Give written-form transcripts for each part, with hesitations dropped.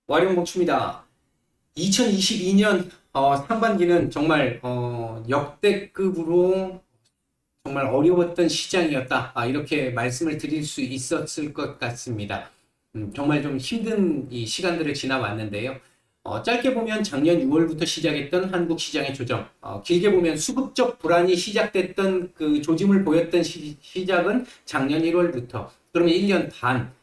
와룡봉추입니다. 2022년 상반기는 정말 역대급으로 정말 어려웠던 시장이었다. 이렇게 말씀을 드릴 수 있었을 것 같습니다. 정말 좀 힘든 이 시간들을 지나왔는데요. 짧게 보면 작년 6월부터 시작했던 한국 시장의 조정, 길게 보면 수급적 불안이 시작됐던 그 조짐을 보였던 시작은 작년 1월부터, 그러면 1년 반,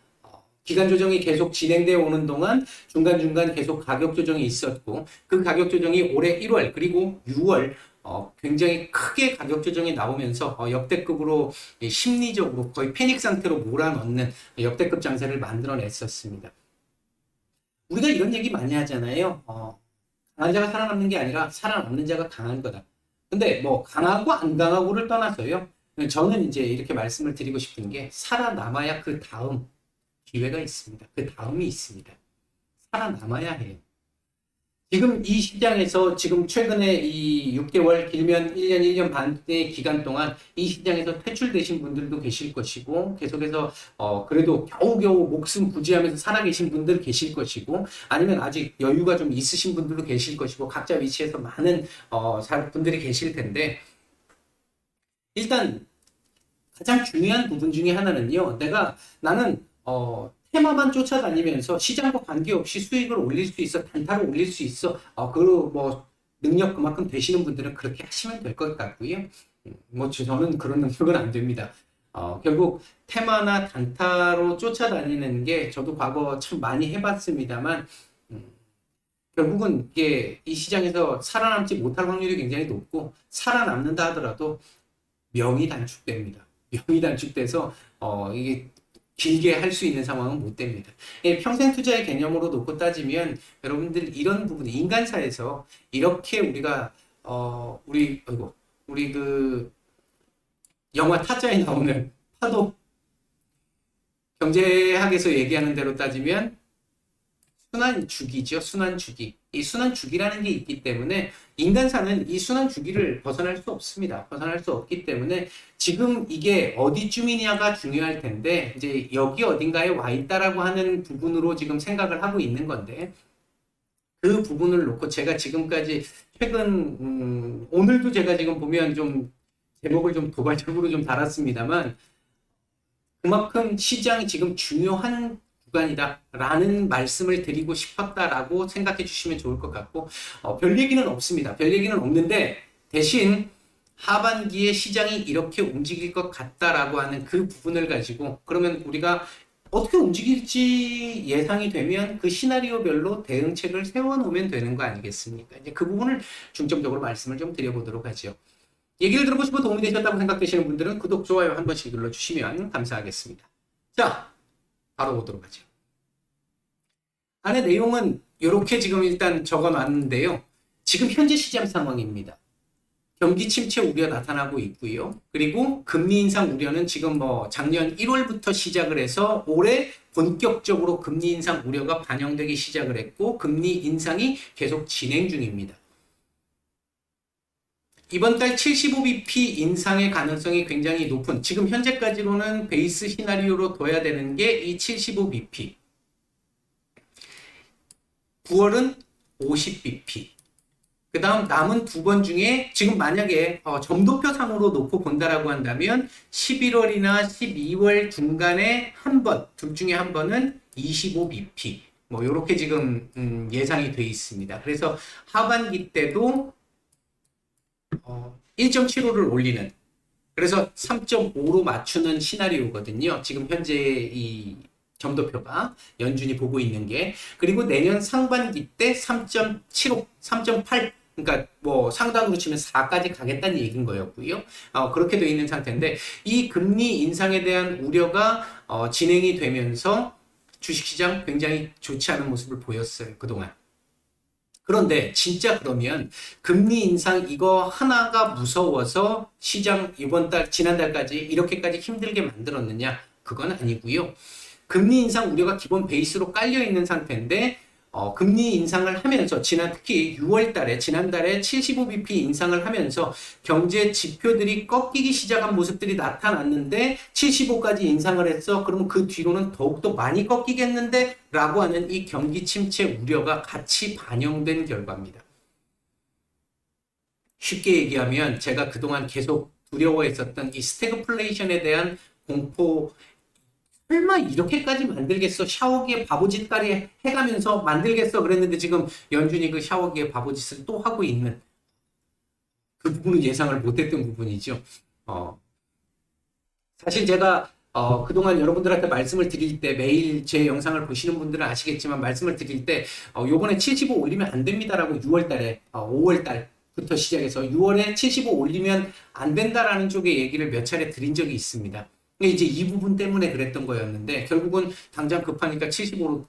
기간 조정이 계속 진행되어 오는 동안 중간중간 계속 가격 조정이 있었고, 그 가격 조정이 올해 1월 그리고 6월 굉장히 크게 가격 조정이 나오면서 역대급으로 심리적으로 거의 패닉 상태로 몰아넣는 역대급 장세를 만들어냈었습니다. 우리가 이런 얘기 많이 하잖아요. 강한 자가 살아남는 게 아니라 살아남는 자가 강한 거다. 근데 뭐 강하고 안 강하고를 떠나서요. 저는 이제 이렇게 말씀을 드리고 싶은 게 살아남아야 그 다음 기회가 있습니다. 그 다음이 있습니다. 살아남아야 해요. 지금 이 시장에서 지금 최근에 이 6개월 길면 1년, 1년 반의 기간 동안 이 시장에서 퇴출되신 분들도 계실 것이고 계속해서 그래도 겨우겨우 목숨 부지하면서 살아계신 분들 계실 것이고 아니면 아직 여유가 좀 있으신 분들도 계실 것이고 각자 위치에서 많은 분들이 계실 텐데 일단 가장 중요한 부분 중에 하나는요. 나는 테마만 쫓아다니면서 시장과 관계없이 수익을 올릴 수 있어, 단타를 올릴 수 있어. 그리고 뭐 능력 그만큼 되시는 분들은 그렇게 하시면 될 것 같고요. 뭐 저는 그런 능력은 안 됩니다. 결국 테마나 단타로 쫓아다니는 게 저도 과거 참 많이 해봤습니다만 결국은 이게 이 시장에서 살아남지 못할 확률이 굉장히 높고 살아남는다 하더라도 명이 단축됩니다. 명이 단축돼서 이게 길게 할 수 있는 상황은 못 됩니다. 평생 투자의 개념으로 놓고 따지면 여러분들 이런 부분 인간사에서 이렇게 우리가 우리 그 영화 타짜에 나오는 파도 경제학에서 얘기하는 대로 따지면 순환주기죠. 순환주기. 이 순환주기라는 게 있기 때문에 인간사는 이 순환주기를 벗어날 수 없습니다. 벗어날 수 없기 때문에 지금 이게 어디쯤이냐가 중요할 텐데 이제 여기 어딘가에 와 있다라고 하는 부분으로 지금 생각을 하고 있는 건데 그 부분을 놓고 제가 지금까지 최근 오늘도 제가 지금 보면 좀 제목을 좀 도발적으로 좀 달았습니다만 그만큼 시장이 지금 중요한 구간이다라는 말씀을 드리고 싶었다라고 생각해 주시면 좋을 것 같고 별 얘기는 없습니다. 별 얘기는 없는데 대신 하반기에 시장이 이렇게 움직일 것 같다라고 하는 그 부분을 가지고 그러면 우리가 어떻게 움직일지 예상이 되면 그 시나리오별로 대응책을 세워놓으면 되는 거 아니겠습니까? 이제 그 부분을 중점적으로 말씀을 좀 드려보도록 하죠. 얘기를 들어보시고 도움이 되셨다고 생각되시는 분들은 구독, 좋아요 한 번씩 눌러주시면 감사하겠습니다. 자, 바로 보도록 하죠. 안에 내용은 이렇게 지금 일단 적어놨는데요. 지금 현재 시장 상황입니다. 경기 침체 우려 나타나고 있고요. 그리고 금리 인상 우려는 지금 뭐 작년 1월부터 시작을 해서 올해 본격적으로 금리 인상 우려가 반영되기 시작을 했고 금리 인상이 계속 진행 중입니다. 이번 달 75bp 인상의 가능성이 굉장히 높은 지금 현재까지로는 베이스 시나리오로 둬야 되는 게 이 75bp 9월은 50bp 그 다음 남은 두 번 중에 지금 만약에 점도표 상으로 놓고 본다라고 한다면 11월이나 12월 중간에 한 번, 둘 중에 한 번은 25bp 뭐 이렇게 지금 예상이 돼 있습니다. 그래서 하반기 때도 1.75를 올리는 그래서 3.5로 맞추는 시나리오거든요. 지금 현재 이 점도표가 연준이 보고 있는 게 그리고 내년 상반기 때 3.75, 3.8 그러니까 뭐 상단으로 치면 4까지 가겠다는 얘기인 거였고요. 그렇게 돼 있는 상태인데 이 금리 인상에 대한 우려가 진행이 되면서 주식시장 굉장히 좋지 않은 모습을 보였어요. 그동안. 그런데 진짜 그러면 금리 인상 이거 하나가 무서워서 시장 이번 달 지난달까지 이렇게까지 힘들게 만들었느냐? 그건 아니고요. 금리 인상 우려가 기본 베이스로 깔려 있는 상태인데 금리 인상을 하면서 특히 6월 달에 지난달에 75bp 인상을 하면서 경제 지표들이 꺾이기 시작한 모습들이 나타났는데 75까지 인상을 했어. 그러면 그 뒤로는 더욱더 많이 꺾이겠는데 라고 하는 이 경기 침체 우려가 같이 반영된 결과입니다. 쉽게 얘기하면 제가 그동안 계속 두려워했었던 이 스태그플레이션에 대한 공포, 설마 이렇게까지 만들겠어? 샤워기에 바보짓까지 해가면서 만들겠어? 그랬는데 지금 연준이 그 샤워기에 바보짓을 또 하고 있는 그 부분은 예상을 못했던 부분이죠. 사실 제가 그동안 여러분들한테 말씀을 드릴 때 매일 제 영상을 보시는 분들은 아시겠지만 말씀을 드릴 때 요번에 75 올리면 안 됩니다라고 6월 달에 5월 달부터 시작해서 6월에 75 올리면 안 된다라는 쪽의 얘기를 몇 차례 드린 적이 있습니다. 이제 이 부분 때문에 그랬던 거였는데 결국은 당장 급하니까 75로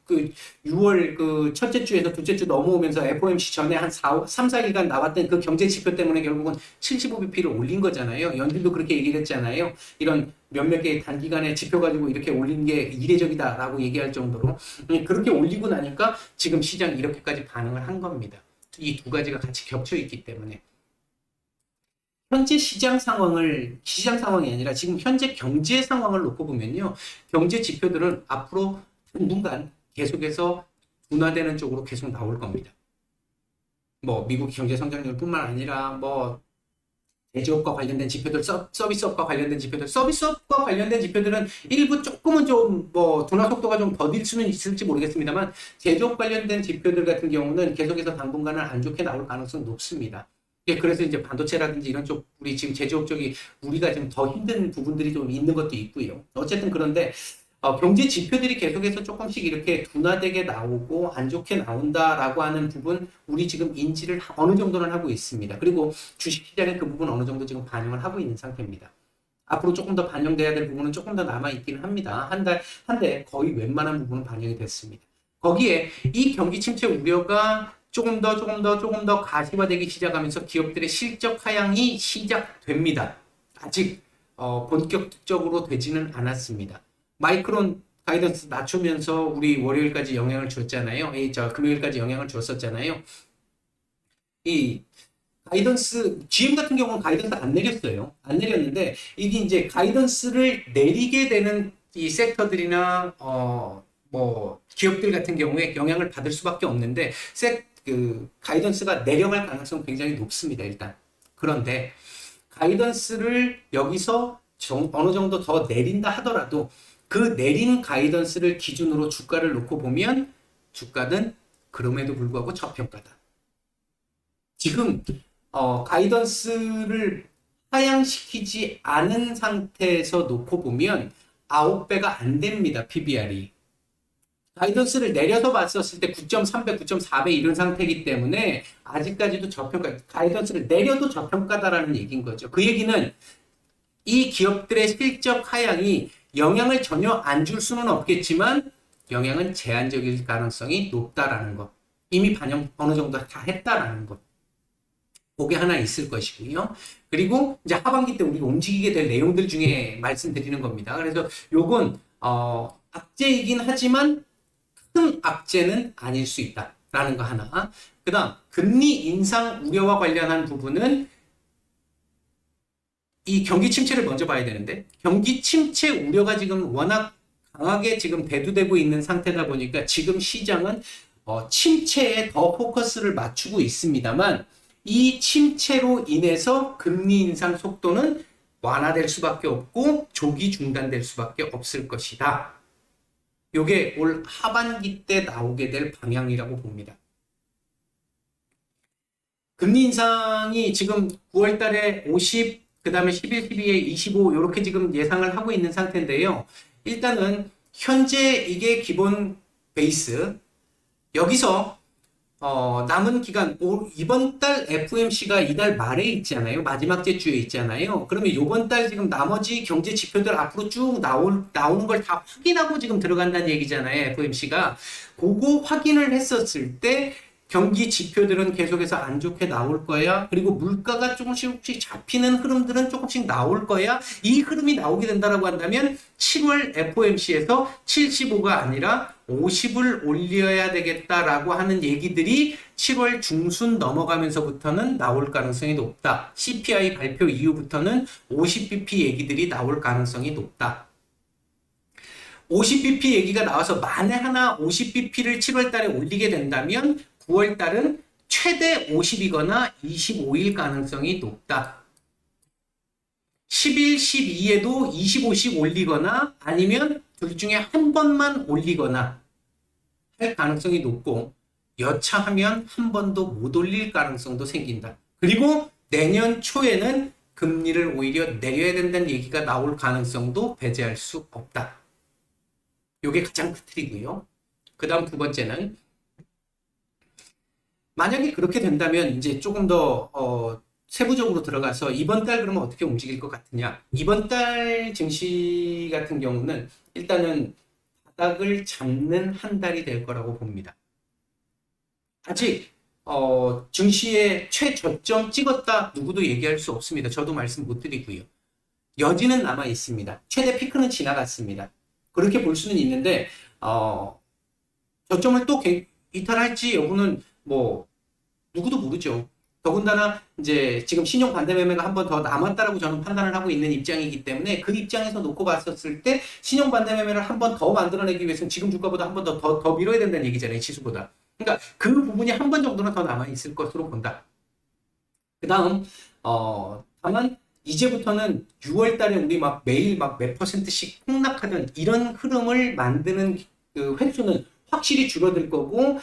6월 그 첫째 주에서 둘째 주 넘어오면서 FOMC 전에 한 3, 4일간 나왔던 그 경제 지표 때문에 결국은 75bp를 올린 거잖아요. 연준도 그렇게 얘기를 했잖아요. 이런 몇몇 개의 단기간에 지표 가지고 이렇게 올린 게 이례적이다라고 얘기할 정도로 그렇게 올리고 나니까 지금 시장이 이렇게까지 반응을 한 겁니다. 이 두 가지가 같이 겹쳐 있기 때문에. 현재 시장 상황이 아니라 지금 현재 경제 상황을 놓고 보면요. 경제 지표들은 앞으로 당분간 계속해서 둔화되는 쪽으로 계속 나올 겁니다. 미국 경제 성장률뿐만 아니라 제조업과 관련된 지표들, 서비스업과 관련된 지표들, 서비스업과 관련된 지표들은 일부 조금은 좀 둔화 속도가 좀 더딜 수는 있을지 모르겠습니다만 제조업 관련된 지표들 같은 경우는 계속해서 당분간은 안 좋게 나올 가능성이 높습니다. 그래서 이제 반도체라든지 이런 쪽, 우리 지금 제조업 쪽이 우리가 지금 더 힘든 부분들이 좀 있는 것도 있고요. 어쨌든 그런데, 경제 지표들이 계속해서 조금씩 이렇게 둔화되게 나오고 안 좋게 나온다라고 하는 부분, 우리 지금 인지를 어느 정도는 하고 있습니다. 그리고 주식시장에 그 부분 어느 정도 지금 반영을 하고 있는 상태입니다. 앞으로 조금 더 반영돼야 될 부분은 조금 더 남아있기는 합니다. 한 달 거의 웬만한 부분은 반영이 됐습니다. 거기에 이 경기 침체 우려가 조금 더 가시화되기 시작하면서 기업들의 실적 하향이 시작됩니다. 아직 본격적으로 되지는 않았습니다. 마이크론 가이던스 낮추면서 우리 월요일까지 영향을 줬잖아요. 금요일까지 영향을 줬었잖아요. 이 가이던스, GM 같은 경우는 가이던스 안 내렸어요. 안 내렸는데 이게 이제 가이던스를 내리게 되는 이 섹터들이나 기업들 같은 경우에 영향을 받을 수밖에 없는데 가이던스가 내려갈 가능성은 굉장히 높습니다, 일단. 그런데 가이던스를 여기서 어느 정도 더 내린다 하더라도 그 내린 가이던스를 기준으로 주가를 놓고 보면 주가는 그럼에도 불구하고 저평가다. 지금 가이던스를 하향시키지 않은 상태에서 놓고 보면 9배가 안 됩니다, PBR이. 가이던스를 내려서 봤었을 때 9.3배, 9.4배 이런 상태이기 때문에 아직까지도 저평가, 가이던스를 내려도 저평가다라는 얘기인 거죠. 그 얘기는 이 기업들의 실적 하향이 영향을 전혀 안 줄 수는 없겠지만 영향은 제한적일 가능성이 높다라는 것. 이미 반영 어느 정도 다 했다라는 것. 그게 하나 있을 것이고요. 그리고 이제 하반기 때 우리가 움직이게 될 내용들 중에 말씀드리는 겁니다. 그래서 요건 악재이긴 하지만 큰 악재는 아닐 수 있다라는 거 하나. 그 다음 금리 인상 우려와 관련한 부분은 이 경기 침체를 먼저 봐야 되는데 경기 침체 우려가 지금 워낙 강하게 지금 대두되고 있는 상태다 보니까 지금 시장은 침체에 더 포커스를 맞추고 있습니다만 이 침체로 인해서 금리 인상 속도는 완화될 수밖에 없고 조기 중단될 수밖에 없을 것이다. 요게 올 하반기 때 나오게 될 방향이라고 봅니다. 금리 인상이 지금 9월 달에 50, 그 다음에 11, 12에 25 이렇게 지금 예상을 하고 있는 상태인데요. 일단은 현재 이게 기본 베이스. 여기서 남은 기간, 이번 달 FOMC가 이달 말에 있잖아요. 마지막 주에 있잖아요. 그러면 이번 달 지금 나머지 경제 지표들 앞으로 쭉 나오는 걸 다 확인하고 지금 들어간다는 얘기잖아요. FOMC가. 그거 확인을 했었을 때 경기 지표들은 계속해서 안 좋게 나올 거야. 그리고 물가가 조금씩 잡히는 흐름들은 조금씩 나올 거야. 이 흐름이 나오게 된다라고 한다면 7월 FOMC에서 75가 아니라 50을 올려야 되겠다라고 하는 얘기들이 7월 중순 넘어가면서부터는 나올 가능성이 높다. CPI 발표 이후부터는 50bp 얘기들이 나올 가능성이 높다. 50bp 얘기가 나와서 만에 하나 50bp를 7월 달에 올리게 된다면 9월 달은 최대 50이거나 25일 가능성이 높다. 10일, 12에도 25씩 올리거나 아니면 둘 중에 한 번만 올리거나 할 가능성이 높고 여차하면 한 번도 못 올릴 가능성도 생긴다. 그리고 내년 초에는 금리를 오히려 내려야 된다는 얘기가 나올 가능성도 배제할 수 없다. 이게 가장 큰 틀이고요. 그 다음 두 번째는 만약에 그렇게 된다면 이제 조금 더 세부적으로 들어가서 이번 달 그러면 어떻게 움직일 것 같으냐. 이번 달 증시 같은 경우는 일단은 바닥을 잡는 한 달이 될 거라고 봅니다. 아직 증시의 최저점 찍었다 누구도 얘기할 수 없습니다. 저도 말씀 못 드리고요. 여지는 남아 있습니다. 최대 피크는 지나갔습니다. 그렇게 볼 수는 있는데 저점을 또 이탈할지 여부는 뭐 누구도 모르죠. 더군다나 이제 지금 신용 반대 매매가 한 번 더 남았다라고 저는 판단을 하고 있는 입장이기 때문에 그 입장에서 놓고 봤었을 때 신용 반대 매매를 한 번 더 만들어내기 위해서는 지금 주가보다 한 번 더 밀어야 된다는 얘기잖아요. 지수보다. 그러니까 그 부분이 한 번 정도는 더 남아 있을 것으로 본다. 그 다음 다만 이제부터는 6월 달에 우리 막 매일 막 몇 %씩 폭락하던 이런 흐름을 만드는 그 횟수는 확실히 줄어들 거고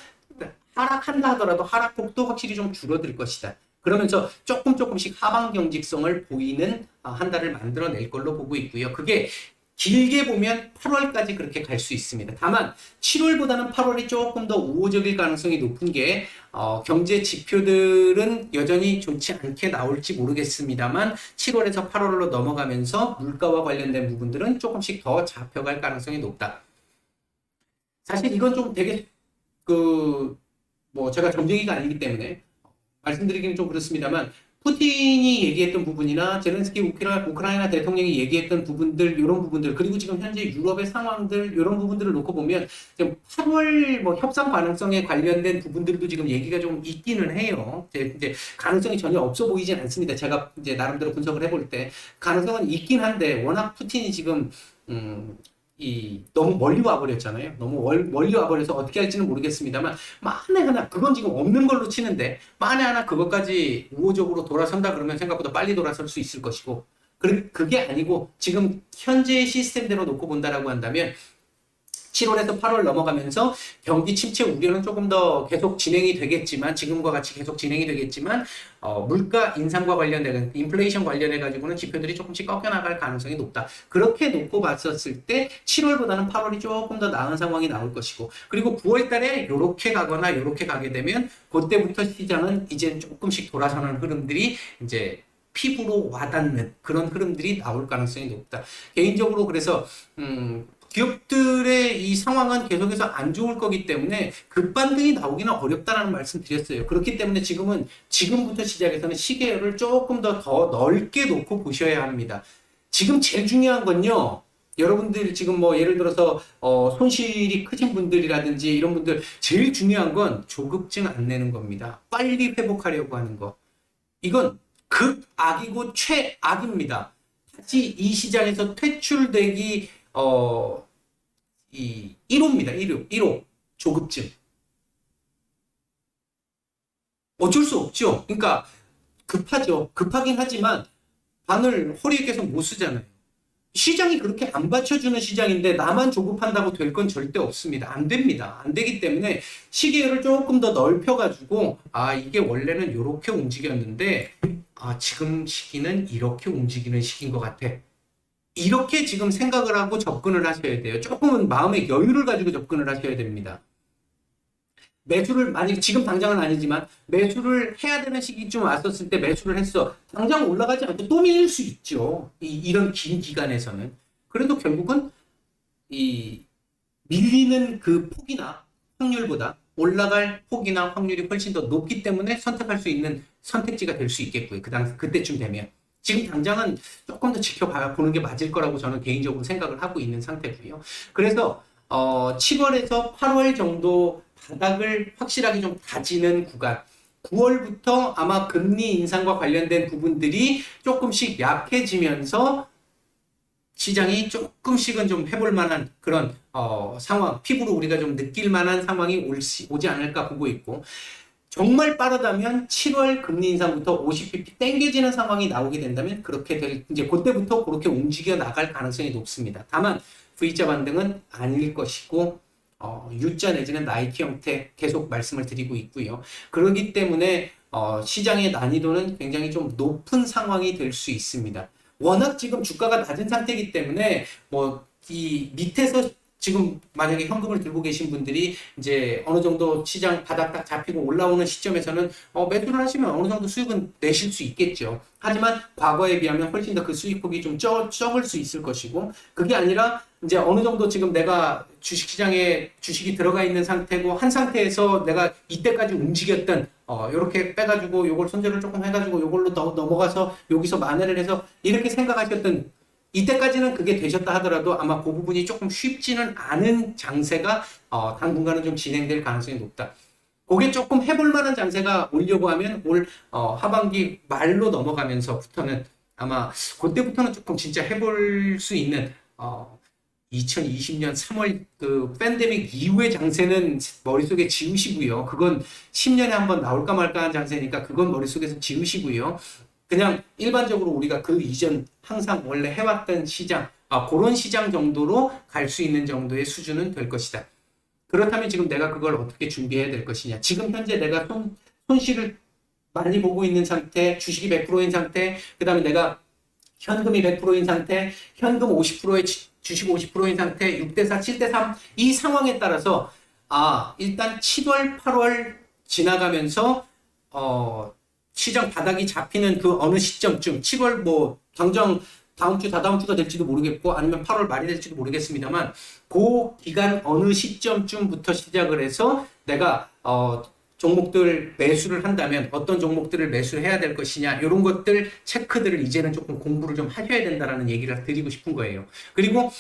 하락한다 하더라도 하락폭도 확실히 좀 줄어들 것이다. 그러면서 조금씩 하방 경직성을 보이는 한 달을 만들어낼 걸로 보고 있고요. 그게 길게 보면 8월까지 그렇게 갈 수 있습니다. 다만 7월보다는 8월이 조금 더 우호적일 가능성이 높은 게 경제 지표들은 여전히 좋지 않게 나올지 모르겠습니다만 7월에서 8월로 넘어가면서 물가와 관련된 부분들은 조금씩 더 잡혀갈 가능성이 높다. 사실 이건 좀 되게 제가 점쟁이가 아니기 때문에 말씀드리기는 좀 그렇습니다만 푸틴이 얘기했던 부분이나 제렌스키 우크라이나 대통령이 얘기했던 부분들, 이런 부분들, 그리고 지금 현재 유럽의 상황들, 이런 부분들을 놓고 보면 지금 8월 협상 가능성에 관련된 부분들도 지금 얘기가 좀 있기는 해요. 이제 가능성이 전혀 없어 보이진 않습니다. 제가 이제 나름대로 분석을 해볼 때 가능성은 있긴 한데 워낙 푸틴이 지금 너무 멀리 와버렸잖아요. 너무 멀리 와버려서 어떻게 할지는 모르겠습니다만 만에 하나 그건 지금 없는 걸로 치는데 만에 하나 그것까지 우호적으로 돌아선다 그러면 생각보다 빨리 돌아설 수 있을 것이고 그게 아니고 지금 현재의 시스템대로 놓고 본다라고 한다면 7월에서 8월 넘어가면서 경기 침체 우려는 조금 더 계속 진행이 되겠지만 지금과 같이 계속 진행이 되겠지만 물가 인상과 관련된 인플레이션 관련해 가지고는 지표들이 조금씩 꺾여나갈 가능성이 높다. 그렇게 놓고 봤었을 때 7월보다는 8월이 조금 더 나은 상황이 나올 것이고 그리고 9월 달에 요렇게 가거나 요렇게 가게 되면 그때부터 시장은 이제 조금씩 돌아서는 흐름들이 이제 피부로 와닿는 그런 흐름들이 나올 가능성이 높다. 개인적으로 그래서 기업들의 이 상황은 계속해서 안 좋을 거기 때문에 급반등이 나오기는 어렵다라는 말씀 드렸어요. 그렇기 때문에 지금부터 시작해서는 시계열을 조금 더 넓게 놓고 보셔야 합니다. 지금 제일 중요한 건요. 여러분들 지금 예를 들어서 손실이 크신 분들이라든지 이런 분들 제일 중요한 건 조급증 안 내는 겁니다. 빨리 회복하려고 하는 거. 이건 극악이고 최악입니다. 다시 이 시장에서 퇴출되기 1호입니다. 1호. 조급증. 어쩔 수 없죠. 그러니까 급하죠. 급하긴 하지만 바늘 허리에 계속 못 쓰잖아요. 시장이 그렇게 안 받쳐주는 시장인데 나만 조급한다고 될 건 절대 없습니다. 안 됩니다. 안 되기 때문에 시계를 조금 더 넓혀가지고 이게 원래는 이렇게 움직였는데 지금 시기는 이렇게 움직이는 시기인 것 같아. 이렇게 지금 생각을 하고 접근을 하셔야 돼요. 조금은 마음의 여유를 가지고 접근을 하셔야 됩니다. 매수를 만약 지금 당장은 아니지만 매수를 해야 되는 시기쯤 왔었을 때 매수를 했어. 당장 올라가지 않고 또 밀릴 수 있죠. 이런 긴 기간에서는. 그래도 결국은 밀리는 그 폭이나 확률보다 올라갈 폭이나 확률이 훨씬 더 높기 때문에 선택할 수 있는 선택지가 될 수 있겠고요. 그때쯤 되면. 지금 당장은 조금 더 지켜보는 게 맞을 거라고 저는 개인적으로 생각을 하고 있는 상태고요. 그래서 7월에서 8월 정도 바닥을 확실하게 좀 다지는 구간. 9월부터 아마 금리 인상과 관련된 부분들이 조금씩 약해지면서 시장이 조금씩은 좀 해볼 만한 그런 상황, 피부로 우리가 좀 느낄 만한 상황이 오지 않을까 보고 있고, 정말 빠르다면 7월 금리 인상부터 50bp 땡겨지는 상황이 나오게 된다면 이제 그때부터 그렇게 움직여 나갈 가능성이 높습니다. 다만 V자 반등은 아닐 것이고 U자 내지는 나이키 형태 계속 말씀을 드리고 있고요. 그렇기 때문에 시장의 난이도는 굉장히 좀 높은 상황이 될 수 있습니다. 워낙 지금 주가가 낮은 상태이기 때문에 뭐 이 밑에서 지금 만약에 현금을 들고 계신 분들이 이제 어느 정도 시장 바닥 딱 잡히고 올라오는 시점에서는 매수를 하시면 어느 정도 수익은 내실 수 있겠죠. 하지만 과거에 비하면 훨씬 더 그 수익폭이 좀 적을 수 있을 것이고, 그게 아니라 이제 어느 정도 지금 내가 주식시장에 주식이 들어가 있는 상태고 한 상태에서 내가 이때까지 움직였던 요렇게 빼가지고 요걸 손절을 조금 해가지고 요걸로 넘어가서 여기서 만회를 해서 이렇게 생각하셨던, 이때까지는 그게 되셨다 하더라도 아마 그 부분이 조금 쉽지는 않은 장세가 당분간은 좀 진행될 가능성이 높다. 그게 조금 해볼 만한 장세가 오려고 하면 올 하반기 말로 넘어가면서부터는 아마 그때부터는 조금 진짜 해볼 수 있는 2020년 3월 그 팬데믹 이후의 장세는 머릿속에 지우시고요. 그건 10년에 한번 나올까 말까 한 장세니까 그건 머릿속에서 지우시고요. 그냥 일반적으로 우리가 그 이전 항상 원래 해왔던 시장, 그런 시장 정도로 갈 수 있는 정도의 수준은 될 것이다. 그렇다면 지금 내가 그걸 어떻게 준비해야 될 것이냐. 지금 현재 내가 손실을 많이 보고 있는 상태, 주식이 100%인 상태, 그 다음에 내가 현금이 100%인 상태, 현금 50%에 주식 50%인 상태, 6대4, 7대3 이 상황에 따라서 일단 7월, 8월 지나가면서 시장 바닥이 잡히는 그 어느 시점쯤 7월 뭐 당장 다음 주 다다음 주가 될지도 모르겠고 아니면 8월 말이 될지도 모르겠습니다만 그 기간 어느 시점쯤부터 시작을 해서 내가 종목들 매수를 한다면 어떤 종목들을 매수를 해야 될 것이냐 이런 것들 체크들을 이제는 조금 공부를 좀 하셔야 된다라는 얘기를 드리고 싶은 거예요. 그리고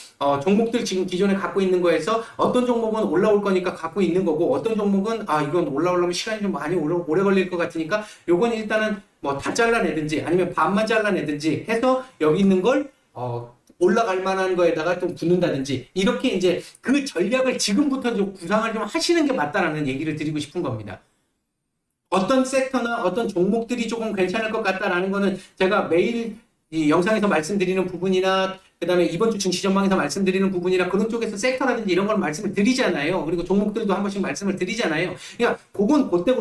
종목들 지금 기존에 갖고 있는 거에서 어떤 종목은 올라올 거니까 갖고 있는 거고 어떤 종목은 이건 올라오려면 시간이 좀 많이 오래 걸릴 것 같으니까 요건 일단은 뭐 다 잘라내든지 아니면 반만 잘라내든지 해서 여기 있는 걸 올라갈 만한 거에다가 좀 붙는다든지 이렇게 이제 그 전략을 지금부터 좀 구상을 좀 하시는 게 맞다라는 얘기를 드리고 싶은 겁니다. 어떤 섹터나 어떤 종목들이 조금 괜찮을 것 같다라는 거는 제가 매일 이 영상에서 말씀드리는 부분이나 그 다음에 이번 주 증시 전망에서 말씀드리는 부분이나 그런 쪽에서 섹터라든지 이런 걸 말씀을 드리잖아요. 그리고 종목들도 한 번씩 말씀을 드리잖아요. 그러니까 그건 그때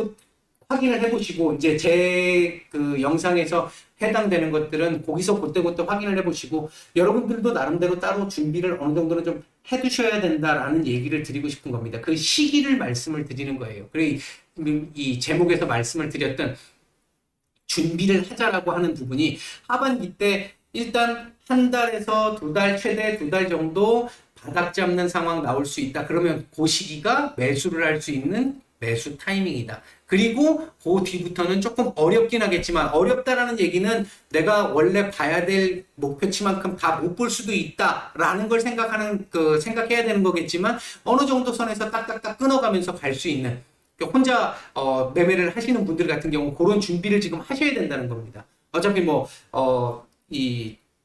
확인을 해보시고 이제 제 그 영상에서 해당되는 것들은 거기서 그때 확인을 해보시고 여러분들도 나름대로 따로 준비를 어느 정도는 좀 해두셔야 된다라는 얘기를 드리고 싶은 겁니다. 그 시기를 말씀을 드리는 거예요. 그리고 이 제목에서 말씀을 드렸던 준비를 하자라고 하는 부분이 하반기 때 일단 한 달에서 두 달, 최대 두 달 정도 바닥 잡는 상황 나올 수 있다. 그러면 그 시기가 매수를 할 수 있는 매수 타이밍이다. 그리고 그 뒤부터는 조금 어렵긴 하겠지만 어렵다라는 얘기는 내가 원래 봐야 될 목표치만큼 다 못 볼 수도 있다라는 걸 생각해야 되는 거겠지만 어느 정도 선에서 딱딱딱 끊어가면서 갈 수 있는 혼자 매매를 하시는 분들 같은 경우 그런 준비를 지금 하셔야 된다는 겁니다. 어차피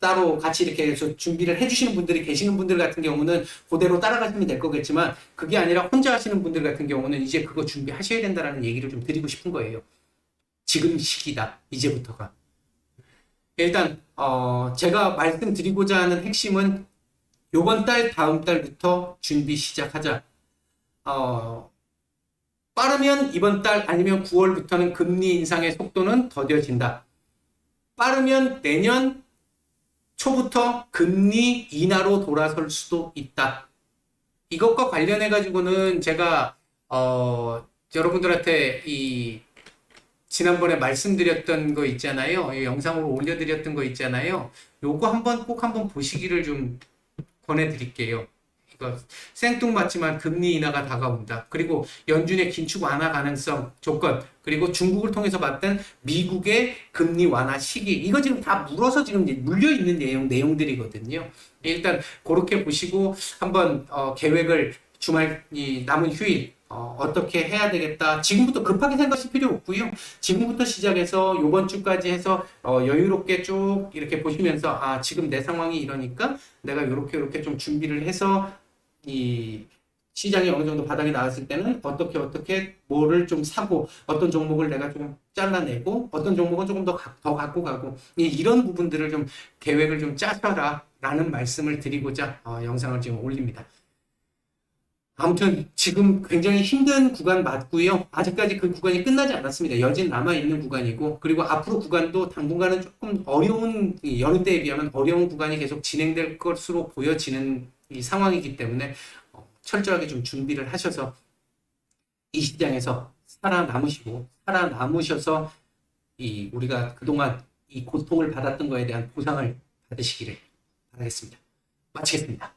따로 같이 이렇게 해서 준비를 해주시는 분들이 계시는 분들 같은 경우는 그대로 따라가시면 될 거겠지만 그게 아니라 혼자 하시는 분들 같은 경우는 이제 그거 준비하셔야 된다는 얘기를 좀 드리고 싶은 거예요. 지금 시기다. 이제부터가. 일단 제가 말씀드리고자 하는 핵심은 요번 달 다음 달부터 준비 시작하자. 빠르면 이번 달 아니면 9월부터는 금리 인상의 속도는 더뎌진다. 빠르면 내년 초부터 금리 인하로 돌아설 수도 있다. 이것과 관련해 가지고는 제가 여러분들한테 지난번에 말씀드렸던 거 있잖아요. 이 영상으로 올려드렸던 거 있잖아요. 요거 꼭 한번 보시기를 좀 권해드릴게요. 이거 생뚱맞지만 금리 인하가 다가온다. 그리고 연준의 긴축 완화 가능성 조건, 그리고 중국을 통해서 봤던 미국의 금리 완화 시기, 이거 지금 다 물어서 지금 물려 있는 내용들이거든요. 일단 그렇게 보시고 한번 계획을 주말 이 남은 휴일 어떻게 해야 되겠다. 지금부터 급하게 생각하실 필요 없고요. 지금부터 시작해서 요번 주까지 해서 여유롭게 쭉 이렇게 보시면서 아, 지금 내 상황이 이러니까 내가 요렇게 좀 준비를 해서 이 시장이 어느 정도 바닥이 나왔을 때는 어떻게 뭐를 좀 사고 어떤 종목을 내가 좀 잘라내고 어떤 종목은 조금 더 갖고 가고 이런 부분들을 좀 계획을 좀 짜셔라 라는 말씀을 드리고자 영상을 지금 올립니다. 아무튼 지금 굉장히 힘든 구간 맞고요. 아직까지 그 구간이 끝나지 않았습니다. 여진 남아있는 구간이고, 그리고 앞으로 구간도 당분간은 조금 어려운, 여느 때에 비하면 어려운 구간이 계속 진행될 것으로 보여지는 이 상황이기 때문에 철저하게 좀 준비를 하셔서 이 시장에서 살아남으셔서 이 우리가 그동안 이 고통을 받았던 거에 대한 보상을 받으시기를 바라겠습니다. 마치겠습니다.